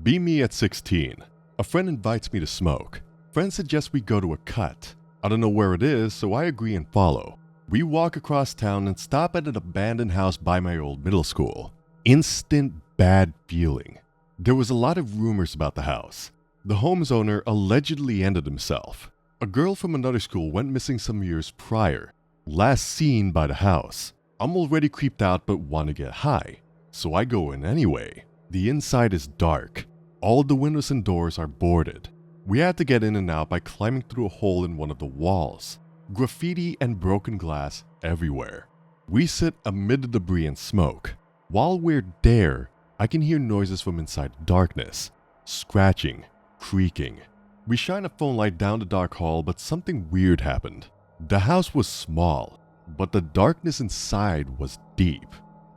Be me at 16. A friend invites me to smoke. Friend suggests we go to a cut. I don't know where it is, so I agree and follow. We walk across town and stop at an abandoned house by my old middle school. Instant bad feeling. There was a lot of rumors about the house. The home's owner allegedly ended himself. A girl from another school went missing some years prior. Last seen by the house. I'm already creeped out but want to get high. So I go in anyway. The inside is dark. All the windows and doors are boarded. We had to get in and out by climbing through a hole in one of the walls. Graffiti and broken glass everywhere. We sit amid the debris and smoke. While we're there, I can hear noises from inside the darkness. Scratching, creaking. We shine a phone light down the dark hall, but something weird happened. The house was small, but the darkness inside was deep.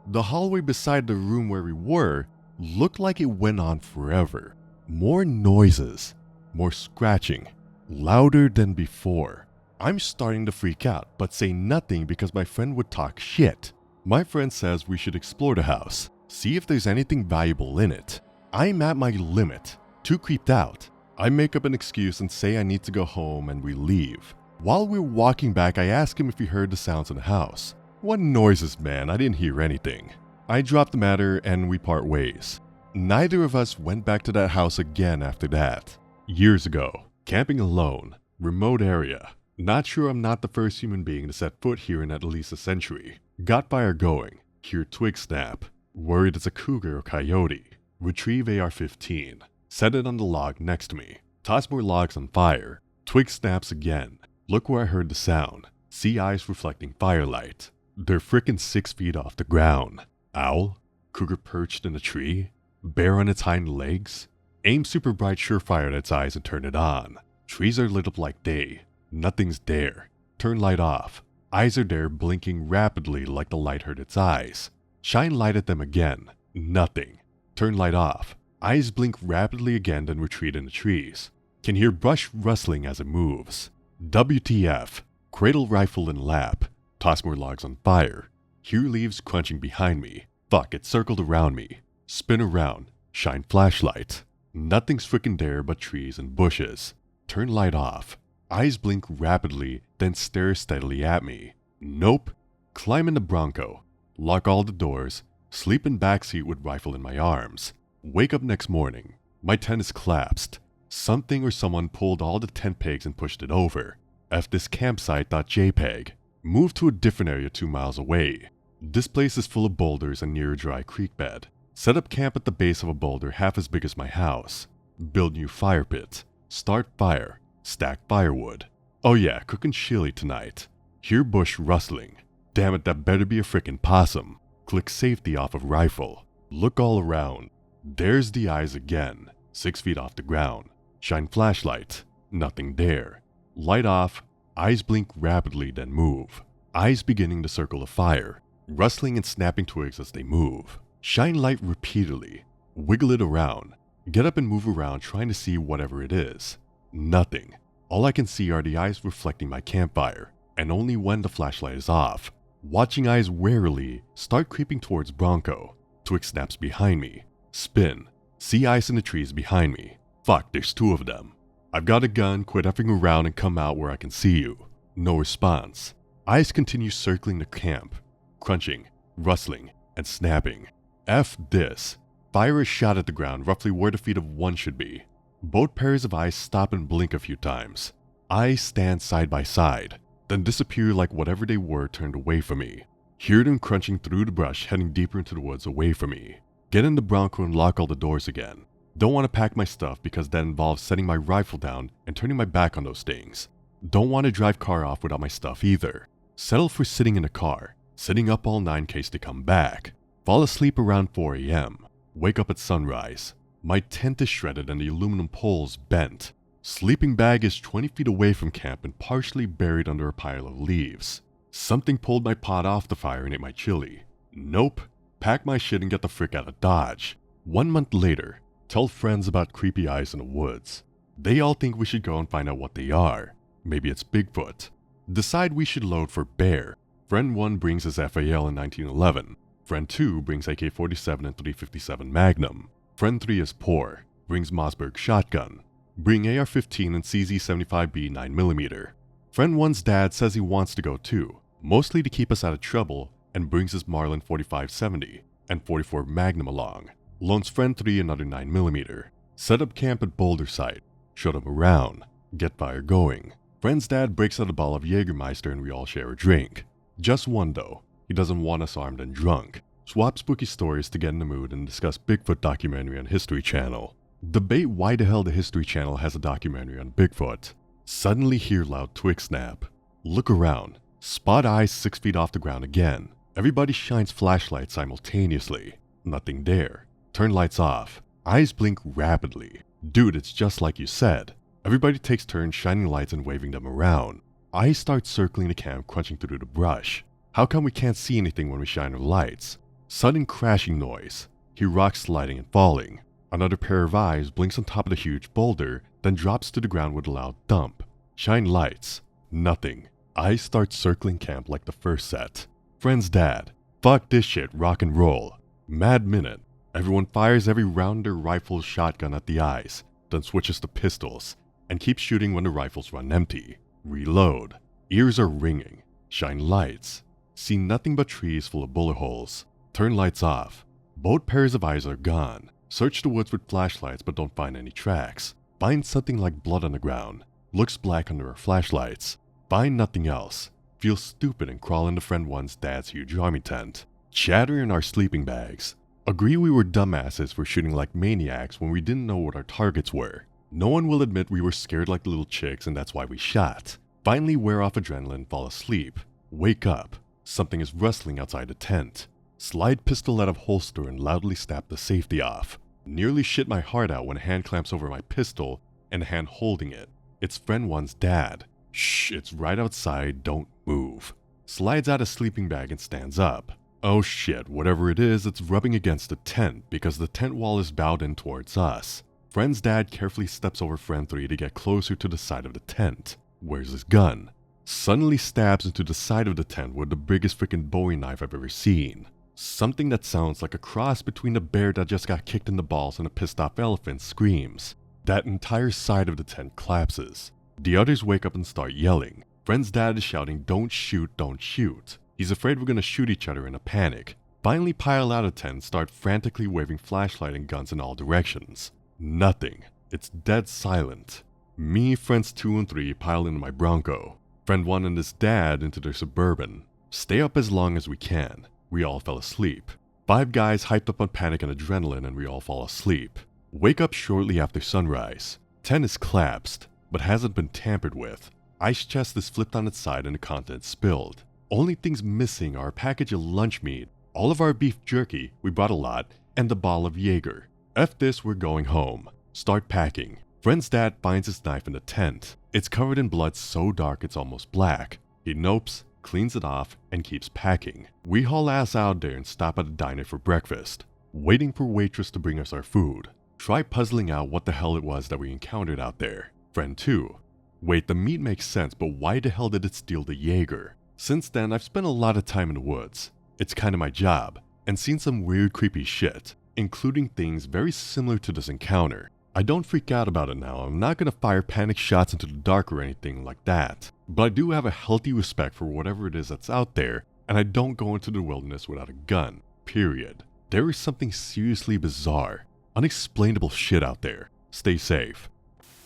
The hallway beside the room where we were looked like it went on forever. More noises, more scratching, louder than before. I'm starting to freak out, but say nothing because my friend would talk shit. My friend says we should explore the house, see if there's anything valuable in it. I'm at my limit, too creeped out. I make up an excuse and say I need to go home and we leave. While we're walking back, I ask him if he heard the sounds in the house. What noises, man? I didn't hear anything. I drop the matter and we part ways. Neither of us went back to that house again after that. Years ago, camping alone, remote area. Not sure I'm not the first human being to set foot here in at least a century. Got fire going, hear twig snap. Worried it's a cougar or coyote. Retrieve AR-15. Set it on the log next to me. Toss more logs on fire. Twig snaps again. Look where I heard the sound. See eyes reflecting firelight. They're frickin' 6 feet off the ground. Owl? Cougar perched in a tree? Bear on its hind legs? Aim super bright surefire at its eyes and turn it on. Trees are lit up like day. Nothing's there. Turn light off. Eyes are there blinking rapidly like the light hurt its eyes. Shine light at them again. Nothing. Turn light off. Eyes blink rapidly again then retreat in the trees. Can hear brush rustling as it moves. WTF. Cradle rifle in lap. Toss more logs on fire. Hear leaves crunching behind me. Fuck, it circled around me. Spin around. Shine flashlight. Nothing's frickin' there but trees and bushes. Turn light off. Eyes blink rapidly, then stare steadily at me. Nope. Climb in the Bronco. Lock all the doors. Sleep in backseat with rifle in my arms. Wake up next morning. My tent is collapsed. Something or someone pulled all the tent pegs and pushed it over. F this campsite.jpg. Move to a different area 2 miles away. This place is full of boulders and near a dry creek bed. Set up camp at the base of a boulder half as big as my house. Build new fire pit. Start fire. Stack firewood. Oh yeah, cooking chili tonight. Hear bush rustling. Damn it, that better be a frickin' possum. Click safety off of rifle. Look all around. There's the eyes again. 6 feet off the ground. Shine flashlight. Nothing there. Light off. Eyes blink rapidly then move. Eyes beginning to circle the fire. Rustling and snapping twigs as they move. Shine light repeatedly. Wiggle it around. Get up and move around trying to see whatever it is. Nothing. All I can see are the eyes reflecting my campfire, and only when the flashlight is off. Watching eyes warily start creeping towards Bronco. Twig snaps behind me. Spin. See eyes in the trees behind me. Fuck, there's 2 of them. I've got a gun, quit effing around and come out where I can see you. No response. Eyes continue circling the camp. Crunching, rustling, and snapping. F this. Fire is shot at the ground roughly where the feet of one should be. Both pairs of eyes stop and blink a few times. Eyes stand side by side, then disappear like whatever they were turned away from me. Hear them crunching through the brush heading deeper into the woods away from me. Get in the Bronco and lock all the doors again. Don't want to pack my stuff because that involves setting my rifle down and turning my back on those things. Don't want to drive car off without my stuff either. Settle for sitting in a car, sitting up all night in case they come back. Fall asleep around 4 a.m. Wake up at sunrise. My tent is shredded and the aluminum poles bent. Sleeping bag is 20 feet away from camp and partially buried under a pile of leaves. Something pulled my pot off the fire and ate my chili. Nope. Pack my shit and get the frick out of Dodge. 1 month later, tell friends about creepy eyes in the woods. They all think we should go and find out what they are. Maybe it's Bigfoot. Decide we should load for bear. Friend 1 brings his FAL in 1911. Friend 2 brings AK-47 and 357 Magnum. Friend 3 is poor. Brings Mossberg shotgun. Bring AR-15 and CZ-75B 9mm. Friend 1's dad says he wants to go too, mostly to keep us out of trouble, and brings his Marlin 4570 and 44 Magnum along. Loans friend 3 another 9mm. Set up camp at Boulder site. Showed him around. Get fire going. Friend's dad breaks out a bottle of Jägermeister and we all share a drink. Just one though. He doesn't want us armed and drunk. Swap spooky stories to get in the mood and discuss Bigfoot documentary on History Channel. Debate why the hell the History Channel has a documentary on Bigfoot. Suddenly hear loud twig snap. Look around. Spot eyes 6 feet off the ground again. Everybody shines flashlights simultaneously. Nothing there. Turn lights off. Eyes blink rapidly. Dude, it's just like you said. Everybody takes turns shining lights and waving them around. Eyes start circling the camp, crunching through the brush. How come we can't see anything when we shine our lights? Sudden crashing noise. Hear rocks sliding and falling. Another pair of eyes blinks on top of the huge boulder, then drops to the ground with a loud thump. Shine lights. Nothing. Eyes start circling camp like the first set. Friend's dad. Fuck this shit, rock and roll. Mad minute. Everyone fires every round of their rifle shotgun at the eyes, then switches to pistols, and keeps shooting when the rifles run empty. Reload. Ears are ringing. Shine lights. See nothing but trees full of bullet holes. Turn lights off. Both pairs of eyes are gone. Search the woods with flashlights but don't find any tracks. Find something like blood on the ground. Looks black under our flashlights. Find nothing else. Feel stupid and crawl into friend 1's dad's huge army tent. Chatter in our sleeping bags. Agree we were dumbasses for shooting like maniacs when we didn't know what our targets were. No one will admit we were scared like little chicks and that's why we shot. Finally wear off adrenaline and fall asleep. Wake up. Something is rustling outside the tent. Slide pistol out of holster and loudly snap the safety off. Nearly shit my heart out when a hand clamps over my pistol and a hand holding it. It's friend 1's dad. Shh, it's right outside, don't move. Slides out a sleeping bag and stands up. Oh shit, whatever it is, it's rubbing against the tent because the tent wall is bowed in towards us. Friend's dad carefully steps over friend 3 to get closer to the side of the tent. Where's his gun? Suddenly stabs into the side of the tent with the biggest freaking Bowie knife I've ever seen. Something that sounds like a cross between a bear that just got kicked in the balls and a pissed off elephant screams. That entire side of the tent collapses. The others wake up and start yelling. Friend's dad is shouting, "Don't shoot, don't shoot." He's afraid we're gonna shoot each other in a panic. Finally pile out of tent and start frantically waving flashlight and guns in all directions. Nothing. It's dead silent. Me, friends 2 and 3 pile into my Bronco. Friend 1 and his dad into their Suburban. Stay up as long as we can. We all fell asleep. 5 guys hyped up on panic and adrenaline and we all fall asleep. Wake up shortly after sunrise. Tent is collapsed, but hasn't been tampered with. Ice chest is flipped on its side and the contents spilled. Only things missing are a package of lunch meat, all of our beef jerky, we brought a lot, and the bottle of Jaeger. F this, we're going home. Start packing. Friend's dad finds his knife in the tent. It's covered in blood so dark it's almost black. He nopes, cleans it off, and keeps packing. We haul ass out there and stop at a diner for breakfast, waiting for waitress to bring us our food. Try puzzling out what the hell it was that we encountered out there. Friend 2. Wait, the meat makes sense, but why the hell did it steal the Jaeger? Since then, I've spent a lot of time in the woods. It's kinda my job, and seen some weird creepy shit, including things very similar to this encounter. I don't freak out about it now, I'm not gonna fire panic shots into the dark or anything like that. But I do have a healthy respect for whatever it is that's out there, and I don't go into the wilderness without a gun, period. There is something seriously bizarre, unexplainable shit out there. Stay safe.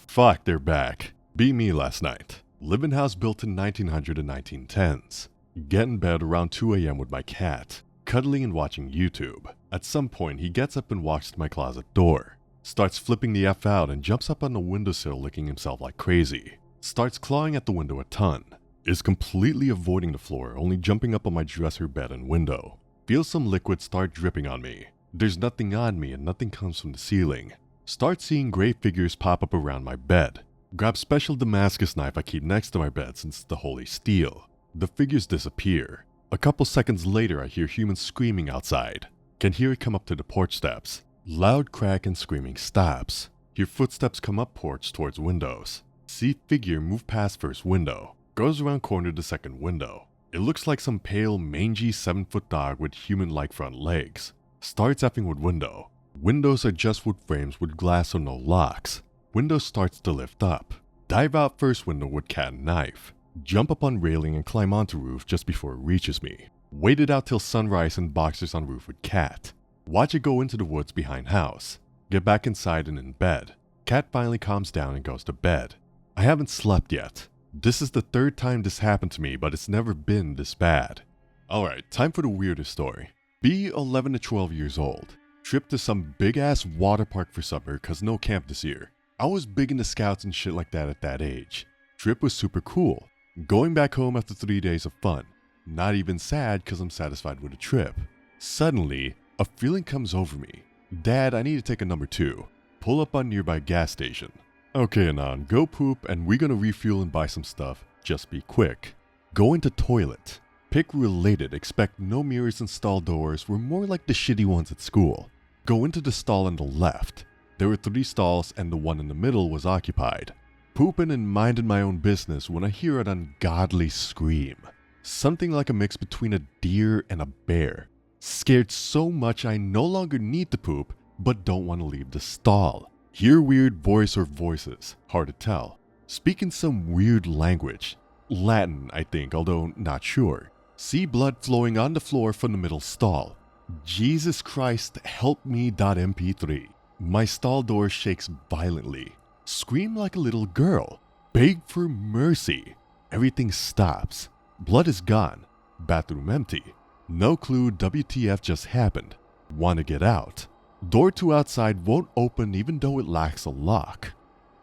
Fuck, they're back. Be me last night. Live-in house built in 1900 and 1910s. Get in bed around 2 a.m. with my cat, cuddling and watching YouTube. At some point, he gets up and walks to my closet door. Starts flipping the F out and jumps up on the windowsill licking himself like crazy. Starts clawing at the window a ton. Is completely avoiding the floor, only jumping up on my dresser, bed, and window. Feels some liquid start dripping on me. There's nothing on me and nothing comes from the ceiling. Start seeing gray figures pop up around my bed. Grab special Damascus knife I keep next to my bed since it's the holy steel. The figures disappear. A couple seconds later I hear humans screaming outside. Can hear it come up to the porch steps. Loud crack and screaming stops. Hear footsteps come up porch towards windows. See figure move past first window. Goes around corner to second window. It looks like some pale, mangy 7-foot dog with human-like front legs. Starts effing with window. Windows are just wood frames with glass or no locks. Window starts to lift up. Dive out first window with cat and knife. Jump up on railing and climb onto roof just before it reaches me. Waited out till sunrise and boxers on roof with cat. Watch it go into the woods behind house. Get back inside and in bed. Cat finally calms down and goes to bed. I haven't slept yet. This is the third time this happened to me, but it's never been this bad. Alright, time for the weirdest story. Be 11 to 12 years old. Trip to some big ass water park for summer cause no camp this year. I was big into scouts and shit like that at that age. Trip was super cool. Going back home after 3 days of fun. Not even sad cause I'm satisfied with the trip. Suddenly, a feeling comes over me. Dad, I need to take a number 2. Pull up on nearby gas station. Okay Anon, go poop and we're gonna refuel and buy some stuff. Just be quick. Go into toilet. Pick related, expect no mirrors and stall doors, were more like the shitty ones at school. Go into the stall on the left. There were 3 stalls and the one in the middle was occupied. Pooping and minding my own business when I hear an ungodly scream. Something like a mix between a deer and a bear. Scared so much I no longer need to poop, but don't want to leave the stall. Hear weird voice or voices, hard to tell. Speaking some weird language. Latin, I think, although not sure. See blood flowing on the floor from the middle stall. Jesus Christ, help me.mp3. My stall door shakes violently. Scream like a little girl. Beg for mercy. Everything stops. Blood is gone. Bathroom empty. No clue WTF just happened. Want to get out. Door to outside won't open even though it lacks a lock.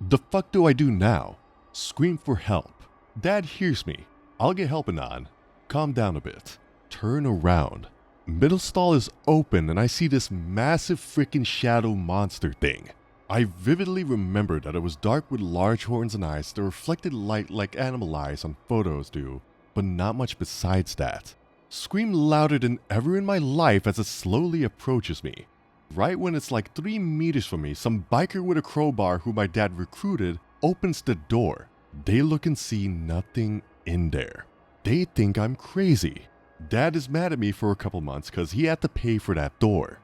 The fuck do I do now? Scream for help. Dad hears me. I'll get helping on. Calm down a bit. Turn around. Middle stall is open and I see this massive freaking shadow monster thing. I vividly remember that it was dark with large horns and eyes that reflected light like animal eyes on photos do, but not much besides that. Scream louder than ever in my life as it slowly approaches me. Right when it's like 3 meters from me, some biker with a crowbar who my dad recruited opens the door. They look and see nothing in there. They think I'm crazy. Dad is mad at me for a couple months cause he had to pay for that door.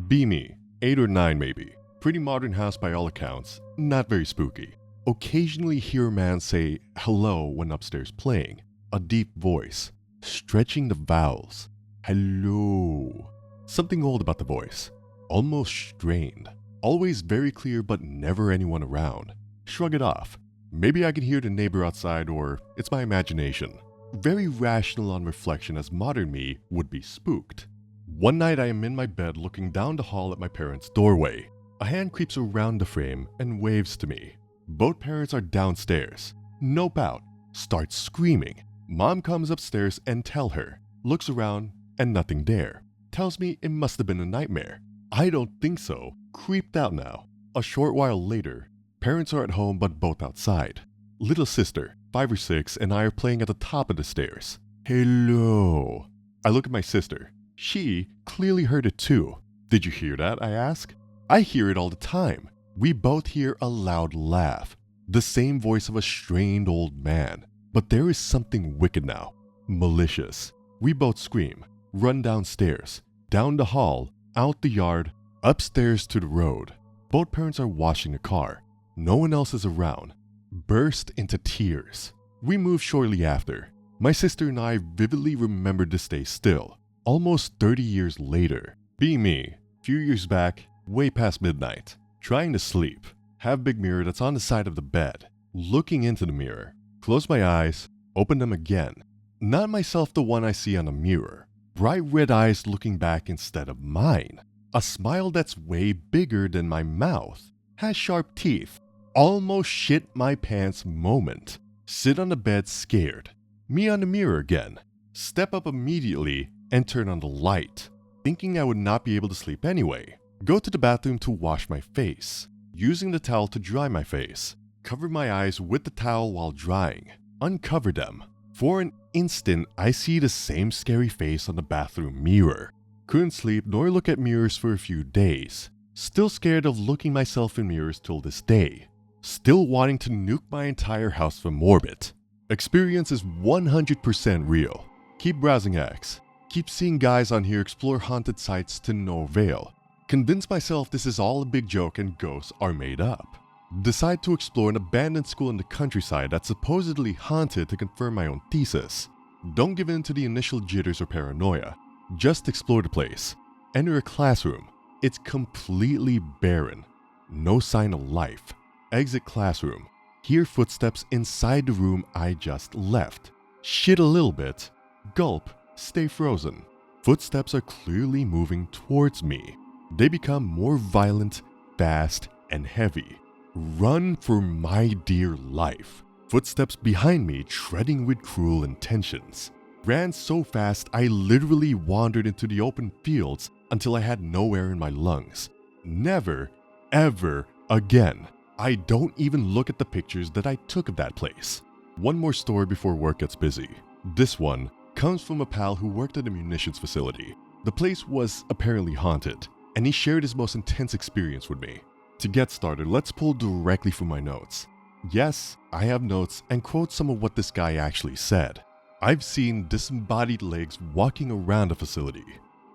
Be me, 8 or 9 maybe. Pretty modern house by all accounts, not very spooky. Occasionally hear a man say hello when upstairs playing. A deep voice, stretching the vowels. Hello. Something old about the voice. Almost strained. Always very clear but never anyone around. Shrug it off. Maybe I can hear the neighbor outside or it's my imagination. Very rational on reflection as modern me would be spooked. One night I am in my bed looking down the hall at my parents' doorway. A hand creeps around the frame and waves to me. Both parents are downstairs. Nope out. Starts screaming. Mom comes upstairs and tell her. Looks around and nothing there. Tells me it must have been a nightmare. I don't think so. Creeped out now. A short while later, parents are at home but both outside. Little sister, 5 or 6, and I are playing at the top of the stairs. Hello. I look at my sister. She clearly heard it too. Did you hear that? I ask. I hear it all the time. We both hear a loud laugh. The same voice of a strained old man. But there is something wicked now. Malicious. We both scream. Run downstairs. Down the hall. Out the yard. Upstairs to the road. Both parents are washing the car. No one else is around. Burst into tears. We move shortly after. My sister and I vividly remember this day still. Almost 30 years later. Be me. Few years back. Way past midnight, trying to sleep, have big mirror that's on the side of the bed, looking into the mirror, close my eyes, open them again. Not myself the one I see on the mirror, bright red eyes looking back instead of mine. A smile that's way bigger than my mouth, has sharp teeth, almost shit my pants moment. Sit on the bed scared, me on the mirror again, step up immediately and turn on the light, thinking I would not be able to sleep anyway. Go to the bathroom to wash my face, using the towel to dry my face. Cover my eyes with the towel while drying. Uncover them. For an instant, I see the same scary face on the bathroom mirror. Couldn't sleep nor look at mirrors for a few days. Still scared of looking myself in mirrors till this day. Still wanting to nuke my entire house from orbit. Experience is 100% real. Keep browsing X. Keep seeing guys on here explore haunted sites to no avail. Convince myself this is all a big joke and ghosts are made up. Decide to explore an abandoned school in the countryside that's supposedly haunted to confirm my own thesis. Don't give in to the initial jitters or paranoia. Just explore the place. Enter a classroom. It's completely barren. No sign of life. Exit classroom. Hear footsteps inside the room I just left. Shit a little bit. Gulp. Stay frozen. Footsteps are clearly moving towards me. They become more violent, fast, and heavy. Run for my dear life. Footsteps behind me treading with cruel intentions. Ran so fast I literally wandered into the open fields until I had no air in my lungs. Never, ever again. I don't even look at the pictures that I took of that place. One more story before work gets busy. This one comes from a pal who worked at a munitions facility. The place was apparently haunted, and he shared his most intense experience with me. To get started, let's pull directly from my notes. Yes, I have notes and quote some of what this guy actually said. I've seen disembodied legs walking around the facility,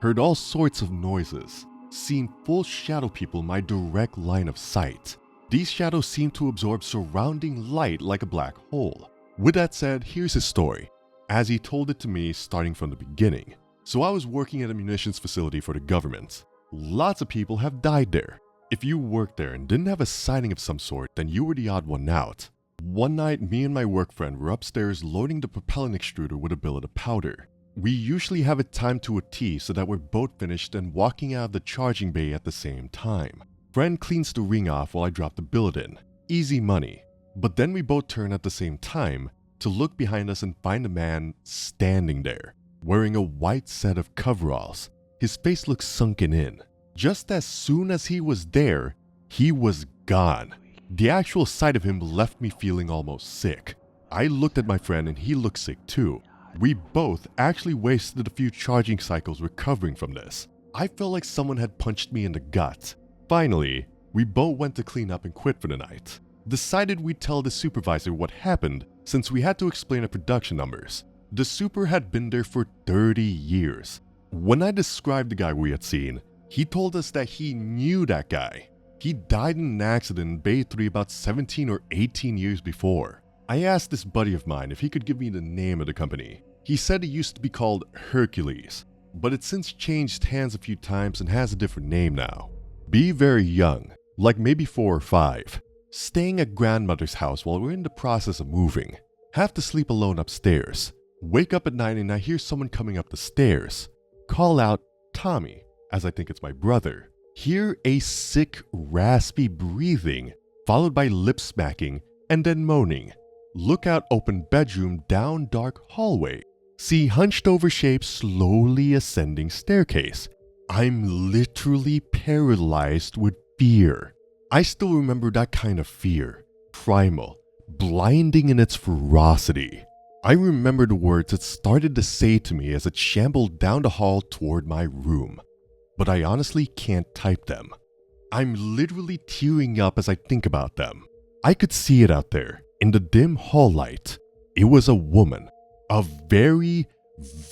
heard all sorts of noises, seen full shadow people in my direct line of sight. These shadows seem to absorb surrounding light like a black hole. With that said, here's his story, as he told it to me starting from the beginning. So I was working at a munitions facility for the government. Lots of people have died there. If you worked there and didn't have a sighting of some sort, then you were the odd one out. One night, me and my work friend were upstairs loading the propellant extruder with a billet of powder. We usually have it timed to a T so that we're both finished and walking out of the charging bay at the same time. Friend cleans the ring off while I drop the billet in. Easy money. But then we both turn at the same time to look behind us and find a man standing there, wearing a white set of coveralls. His face looks sunken in. Just as soon as he was there, he was gone. The actual sight of him left me feeling almost sick. I looked at my friend and he looked sick too. We both actually wasted a few charging cycles recovering from this. I felt like someone had punched me in the gut. Finally, we both went to clean up and quit for the night. Decided we'd tell the supervisor what happened since we had to explain our production numbers. The super had been there for 30 years. When I described the guy we had seen, he told us that he knew that guy. He died in an accident in Bay 3 about 17 or 18 years before. I asked this buddy of mine if he could give me the name of the company. He said it used to be called Hercules, but it's since changed hands a few times and has a different name now. Be very young, like maybe 4 or 5. Staying at grandmother's house while we're in the process of moving. Have to sleep alone upstairs. Wake up at night and I hear someone coming up the stairs. Call out, Tommy, as I think it's my brother. Hear a sick, raspy breathing, followed by lip smacking and then moaning. Look out open bedroom down dark hallway. See hunched over shape slowly ascending staircase. I'm literally paralyzed with fear. I still remember that kind of fear. Primal, blinding in its ferocity. I remember the words it started to say to me as it shambled down the hall toward my room. But I honestly can't type them. I'm literally tearing up as I think about them. I could see it out there, in the dim hall light. It was a woman. A very,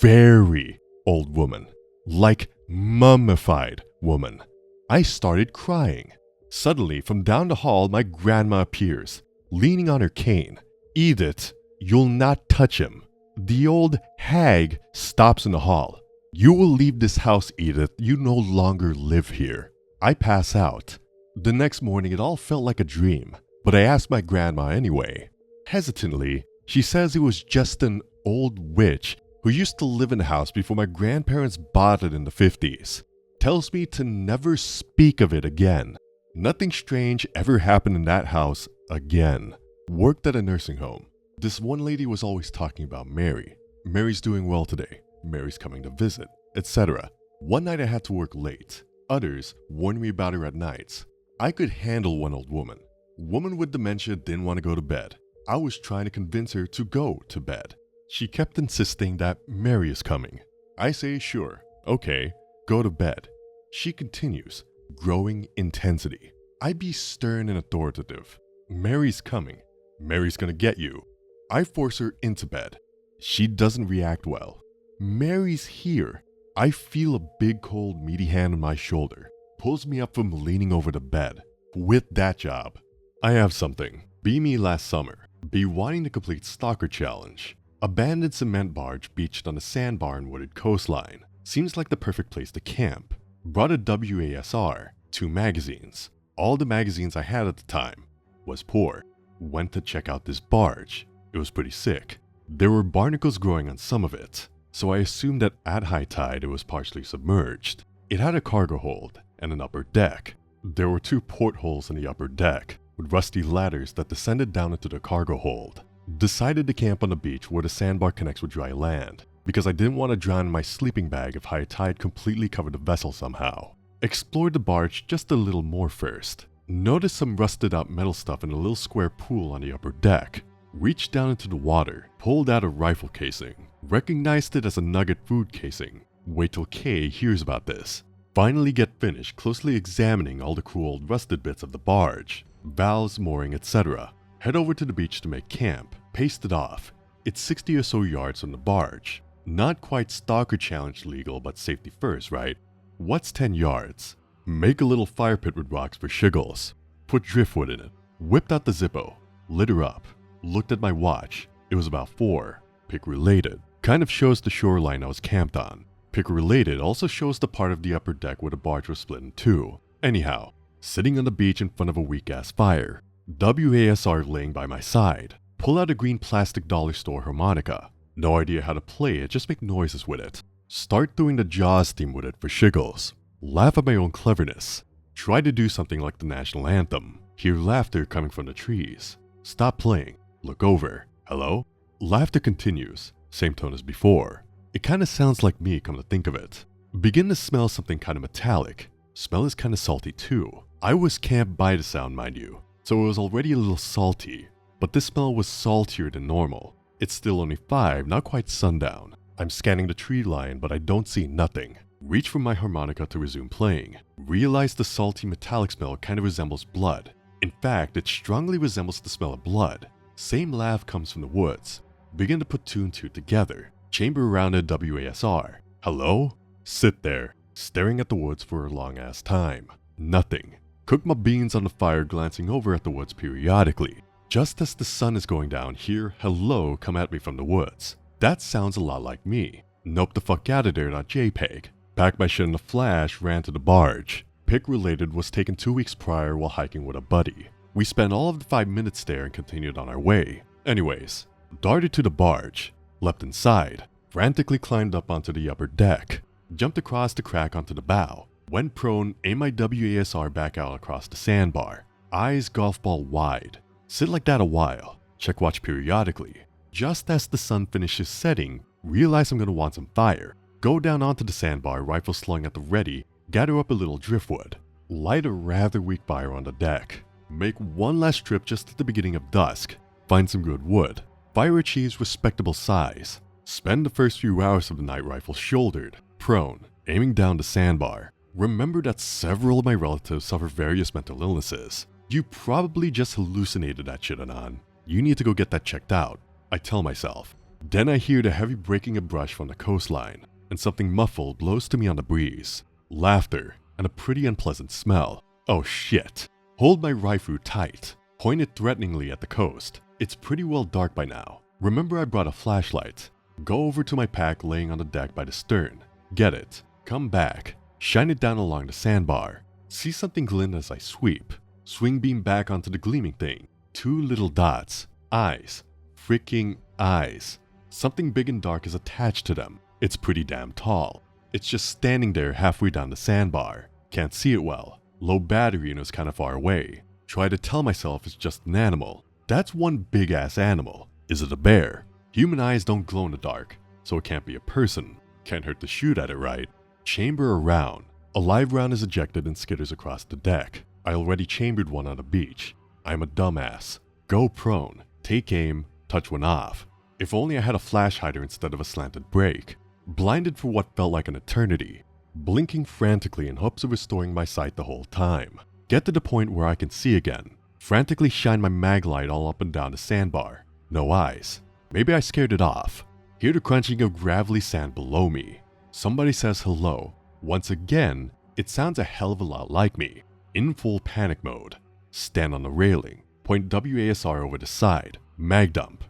very old woman. Like mummified woman. I started crying. Suddenly, from down the hall, my grandma appears, leaning on her cane. Edith, you'll not touch him. The old hag stops in the hall. You will leave this house, Edith. You no longer live here. I pass out. The next morning, it all felt like a dream, but I asked my grandma anyway. Hesitantly, she says it was just an old witch who used to live in the house before my grandparents bought it in the 50s. Tells me to never speak of it again. Nothing strange ever happened in that house again. Worked at a nursing home. This one lady was always talking about Mary. Mary's doing well today. Mary's coming to visit, etc. One night I had to work late. Others warned me about her at nights. I could handle one old woman. Woman with dementia didn't want to go to bed. I was trying to convince her to go to bed. She kept insisting that Mary is coming. I say, sure, okay, go to bed. She continues, growing intensity. I be stern and authoritative. Mary's coming. Mary's gonna get you. I force her into bed. She doesn't react well. Mary's here. I feel a big cold meaty hand on my shoulder. pulls me up from leaning over the bed. With that job. I have something. Be me last summer. Be wanting to complete Stalker Challenge. Abandoned cement barge beached on a sandbar and wooded coastline. Seems like the perfect place to camp. Brought a WASR, 2 magazines. All the magazines I had at the time. Was poor. Went to check out this barge. It was pretty sick. There were barnacles growing on some of it, so I assumed that at high tide it was partially submerged. It had a cargo hold and an upper deck. There were 2 portholes in the upper deck, with rusty ladders that descended down into the cargo hold. Decided to camp on the beach where the sandbar connects with dry land, because I didn't want to drown in my sleeping bag if high tide completely covered the vessel somehow. Explored the barge just a little more first. Noticed some rusted out metal stuff in a little square pool on the upper deck. Reached down into the water, pulled out a rifle casing. Recognized it as a nugget food casing. Wait till Kay hears about this. Finally get finished closely examining all the cool old rusted bits of the barge. Valves, mooring, etc. Head over to the beach to make camp. Paste it off. It's 60 or so yards from the barge. Not quite Stalker Challenge legal, but safety first, right? What's 10 yards? Make a little fire pit with rocks for shiggles. Put driftwood in it. Whipped out the Zippo. Lit her up. Looked at my watch. It was about 4. Pick related. Kind of shows the shoreline I was camped on. Pick related also shows the part of the upper deck where the barge was split in 2. Anyhow, sitting on the beach in front of a weak-ass fire. WASR laying by my side. Pull out a green plastic dollar store harmonica. No idea how to play it, just make noises with it. Start doing the Jaws theme with it for shiggles. Laugh at my own cleverness. Try to do something like the national anthem. Hear laughter coming from the trees. Stop playing. Look over. Hello? Laughter continues. Same tone as before. It kinda sounds like me, come to think of it. Begin to smell something kinda metallic. Smell is kinda salty too. I was camped by the sound, mind you, so it was already a little salty. But this smell was saltier than normal. It's still only 5, not quite sundown. I'm scanning the tree line, but I don't see nothing. Reach for my harmonica to resume playing. Realize the salty metallic smell kind of resembles blood. In fact, it strongly resembles the smell of blood. Same laugh comes from the woods. Begin to put 2 and 2 together. Chamber around a WASR. Hello? Sit there, staring at the woods for a long ass time. Nothing. Cook my beans on the fire, glancing over at the woods periodically. Just as the sun is going down, hear hello come at me from the woods. That sounds a lot like me. Nope the fuck out of there, not JPEG. Packed my shit in a flash, ran to the barge. Pick related was taken 2 weeks prior while hiking with a buddy. We spent all of the 5 minutes there and continued on our way. Anyways, darted to the barge, leapt inside, frantically climbed up onto the upper deck, jumped across the crack onto the bow, went prone, aimed my WASR back out across the sandbar. Eyes golf ball wide. Sit like that a while. Check watch periodically. Just as the sun finishes setting, realize I'm gonna want some fire. Go down onto the sandbar, rifle slung at the ready, gather up a little driftwood. Light a rather weak fire on the deck. Make one last trip just at the beginning of dusk. Find some good wood. Fire achieves respectable size. Spend the first few hours of the night rifle shouldered, prone, aiming down the sandbar. Remember that several of my relatives suffer various mental illnesses. You probably just hallucinated that shit, Anon. You need to go get that checked out, I tell myself. Then I hear the heavy breaking of brush from the coastline, and something muffled blows to me on the breeze. Laughter, and a pretty unpleasant smell. Oh shit. Hold my rifle tight. Point it threateningly at the coast. It's pretty well dark by now. Remember I brought a flashlight. Go over to my pack laying on the deck by the stern. Get it. Come back. Shine it down along the sandbar. See something glint as I sweep. Swing beam back onto the gleaming thing. 2 little dots. Eyes. Freaking eyes. Something big and dark is attached to them. It's pretty damn tall. It's just standing there halfway down the sandbar. Can't see it well. Low battery and it's kind of far away. Try to tell myself it's just an animal. That's one big ass animal. Is it a bear? Human eyes don't glow in the dark, so it can't be a person. Can't hurt to shoot at it, right? Chamber around. A live round is ejected and skitters across the deck. I already chambered one on the beach. I'm a dumbass. Go prone. Take aim. Touch one off. If only I had a flash hider instead of a slanted brake. Blinded for what felt like an eternity. Blinking frantically in hopes of restoring my sight the whole time. Get to the point where I can see again. Frantically shine my mag light all up and down the sandbar. No eyes. Maybe I scared it off. Hear the crunching of gravelly sand below me. Somebody says hello. Once again, It sounds a hell of a lot like me, in full panic mode. Stand on the railing, point WASR over the side, mag dump.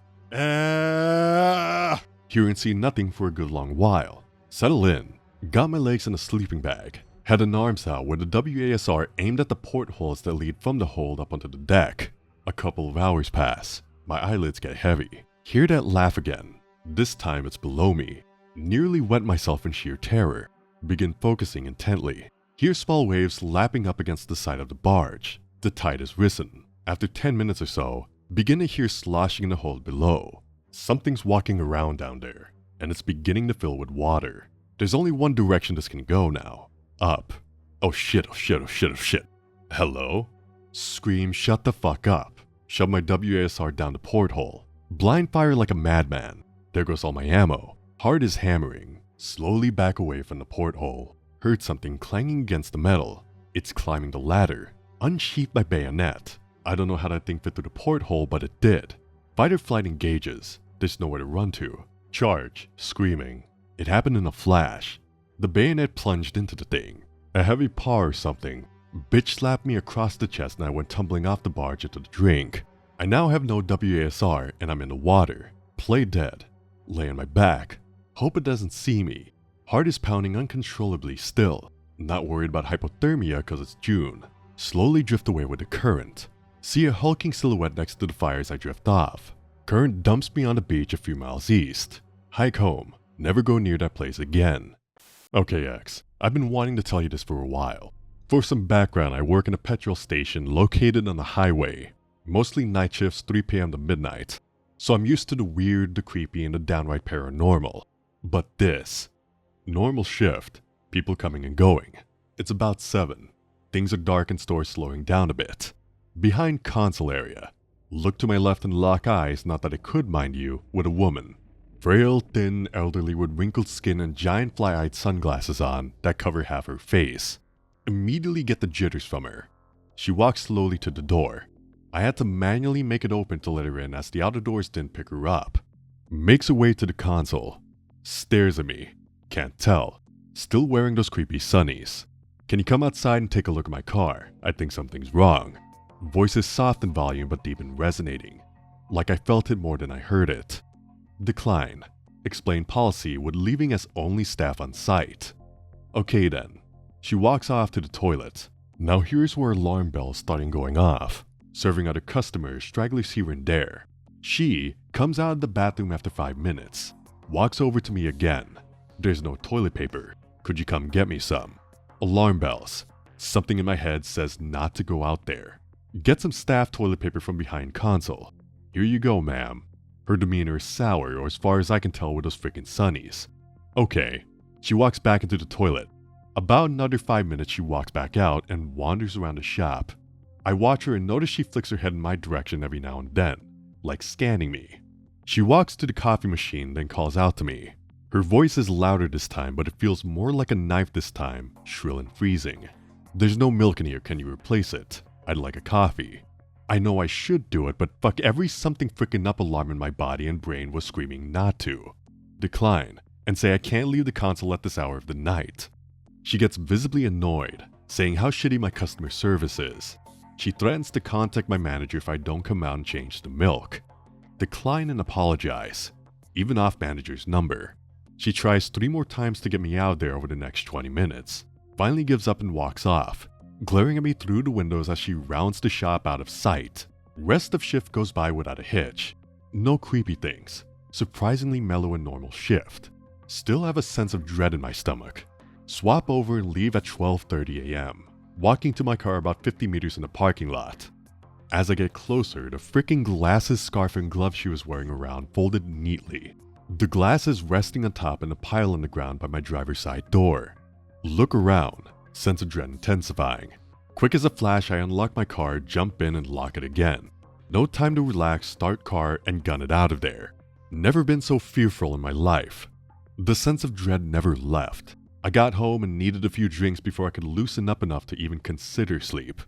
Hear and see nothing for a good long while. Settle in, got my legs in a sleeping bag, had an arms out with the WASR aimed at the portholes that lead from the hold up onto the deck. A couple of hours pass, my eyelids get heavy. Hear that laugh again, this time it's below me. Nearly wet myself in sheer terror. Begin focusing intently. Hear small waves lapping up against the side of the barge. The tide has risen. After 10 minutes or so, begin to hear sloshing in the hold below. Something's walking around down there, and it's beginning to fill with water. There's only one direction this can go now. Up. Oh shit, oh shit, oh shit, oh shit. Hello? Scream, shut the fuck up. Shove my WASR down the porthole. Blind fire like a madman. There goes all my ammo. Heart is hammering. Slowly back away from the porthole. Heard something clanging against the metal. It's climbing the ladder. Unsheathed my bayonet. I don't know how that thing fit through the porthole, but it did. Fight or flight engages. There's nowhere to run to. Charge. Screaming. It happened in a flash. The bayonet plunged into the thing. A heavy paw or something. Bitch slapped me across the chest and I went tumbling off the barge into the drink. I now have no WASR and I'm in the water. Play dead. Lay on my back. Hope it doesn't see me. Heart is pounding uncontrollably still. Not worried about hypothermia cause it's June. Slowly drift away with the current. See a hulking silhouette next to the fire as I drift off. Current dumps me on the beach a few miles east. Hike home. Never go near that place again. Okay X, I've been wanting to tell you this for a while. For some background, I work in a petrol station located on the highway. Mostly night shifts 3 p.m. to midnight. So I'm used to the weird, the creepy, and the downright paranormal. But this. Normal shift. People coming and going. It's about 7. Things are dark and stores slowing down a bit. Behind console area. Look to my left and lock eyes, not that I could mind you, with a woman. Frail, thin, elderly with wrinkled skin and giant fly-eyed sunglasses on that cover half her face. Immediately get the jitters from her. She walks slowly to the door. I had to manually make it open to let her in as the outer doors didn't pick her up. Makes her way to the console. Stares at me. Can't tell. Still wearing those creepy sunnies. Can you come outside and take a look at my car? I think something's wrong. Voice is soft in volume but deep in resonating. Like I felt it more than I heard it. Decline. Explain policy with leaving as only staff on site. Okay then. She walks off to the toilet. Now here's where alarm bells starting going off. Serving other customers, stragglers here and there. She comes out of the bathroom after 5 minutes. Walks over to me again. There's no toilet paper. Could you come get me some? Alarm bells. Something in my head says not to go out there. Get some staff toilet paper from behind console. Here you go, ma'am. Her demeanor is sour, or as far as I can tell with those freaking sunnies. Okay. She walks back into the toilet. About another 5 minutes she walks back out and wanders around the shop. I watch her and notice she flicks her head in my direction every now and then, like scanning me. She walks to the coffee machine then calls out to me. Her voice is louder this time, but it feels more like a knife this time, shrill and freezing. There's no milk in here, can you replace it? I'd like a coffee. I know I should do it, but fuck every something freaking up alarm in my body and brain was screaming not to. Decline, and say I can't leave the console at this hour of the night. She gets visibly annoyed, saying how shitty my customer service is. She threatens to contact my manager if I don't come out and change the milk. Decline and apologize, even off manager's number. She tries 3 more times to get me out there over the next 20 minutes. Finally gives up and walks off, glaring at me through the windows as she rounds the shop out of sight. Rest of shift goes by without a hitch. No creepy things. Surprisingly mellow and normal shift. Still have a sense of dread in my stomach. Swap over and leave at 12:30 a.m. Walking to my car about 50 meters in the parking lot. As I get closer, the freaking glasses, scarf, and glove she was wearing around folded neatly. The glasses resting on top in a pile on the ground by my driver's side door. Look around, sense of dread intensifying. Quick as a flash, I unlock my car, jump in, and lock it again. No time to relax, start car, and gun it out of there. Never been so fearful in my life. The sense of dread never left. I got home and needed a few drinks before I could loosen up enough to even consider sleep.